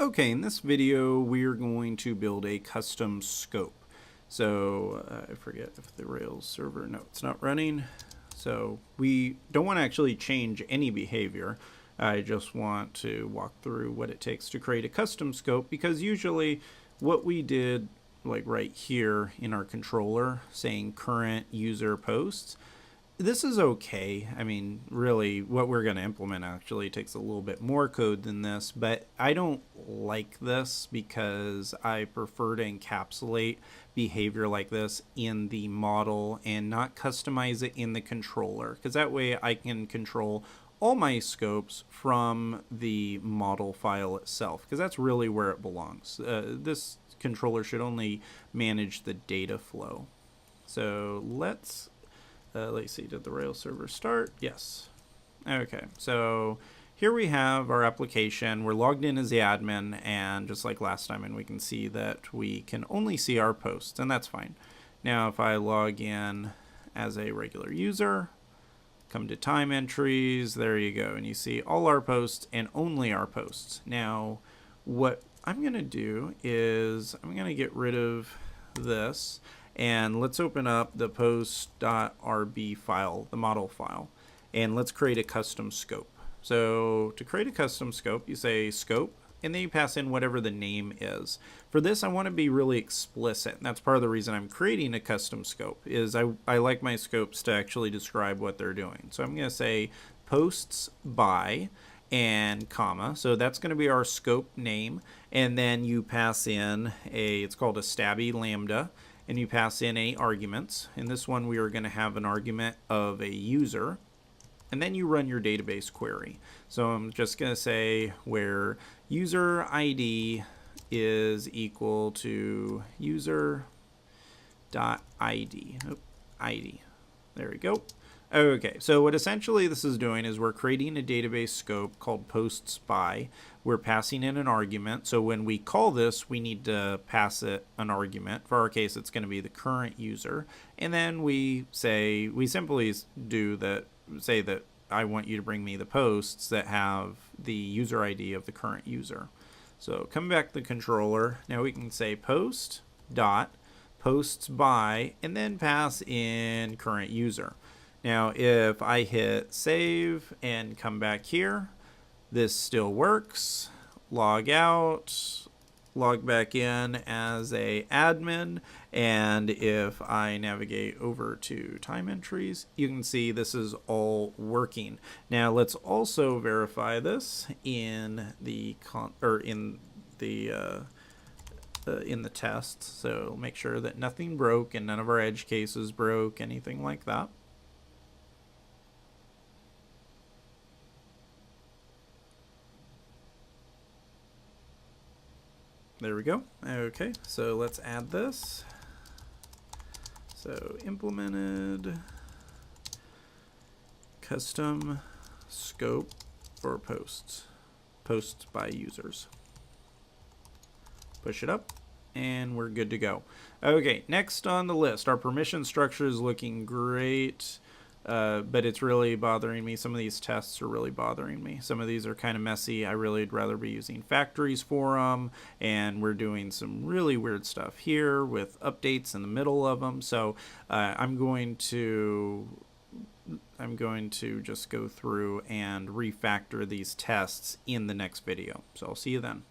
Okay, in this video we're going to build a custom scope. So I forget if the Rails server, no, it's not running. So we don't want to actually change any behavior. I just want to walk through what it takes to create a custom scope, because usually what we did, like right here in our controller saying current user posts, this is okay. I mean, really, what we're going to implement actually takes a little bit more code than this, but I don't like this because I prefer to encapsulate behavior like this in the model and not customize it in the controller, because that way I can control all my scopes from the model file itself, because that's really where it belongs. This controller should only manage the data flow. So let's see, did the Rails server start? Yes. Okay, so here we have our application. We're logged in as the admin, and just like last time, and we can see that we can only see our posts, and that's fine. Now, if I log in as a regular user, come to time entries, there you go, and you see all our posts and only our posts. Now, what I'm going to do is I'm going to get rid of this. And let's open up the post.rb file, the model file, and let's create a custom scope. So to create a custom scope, you say scope, and then you pass in whatever the name is. For this, I want to be really explicit. And that's part of the reason I'm creating a custom scope, is I like my scopes to actually describe what they're doing. So I'm going to say posts by and comma. So that's going to be our scope name. And then you pass in it's called a stabby lambda. And you pass in any arguments. In this one, we are going to have an argument of a user, and then you run your database query. So I'm just going to say where user ID is equal to user dot ID. ID. There we go. Okay, so what essentially this is doing is we're creating a database scope called posts by. We're passing in an argument. So when we call this, we need to pass it an argument. For our case, it's going to be the current user. And then we simply say that I want you to bring me the posts that have the user ID of the current user. So come back to the controller. Now we can say post dot posts by and then pass in current user. Now, if I hit save and come back here, this still works. Log out, log back in as a admin, and if I navigate over to time entries, you can see this is all working. Now, let's also verify this in the test. So make sure that nothing broke and none of our edge cases broke, anything like that. There we go. Okay, so let's add this. So implemented custom scope for posts by users. Push it up and we're good to go. Okay, next on the list, our permission structure is looking great. But it's really bothering me. Some of these tests are really bothering me. Some of these are kind of messy. I really would rather be using factories for them, and we're doing some really weird stuff here with updates in the middle of them. So I'm going to just go through and refactor these tests in the next video. So I'll see you then.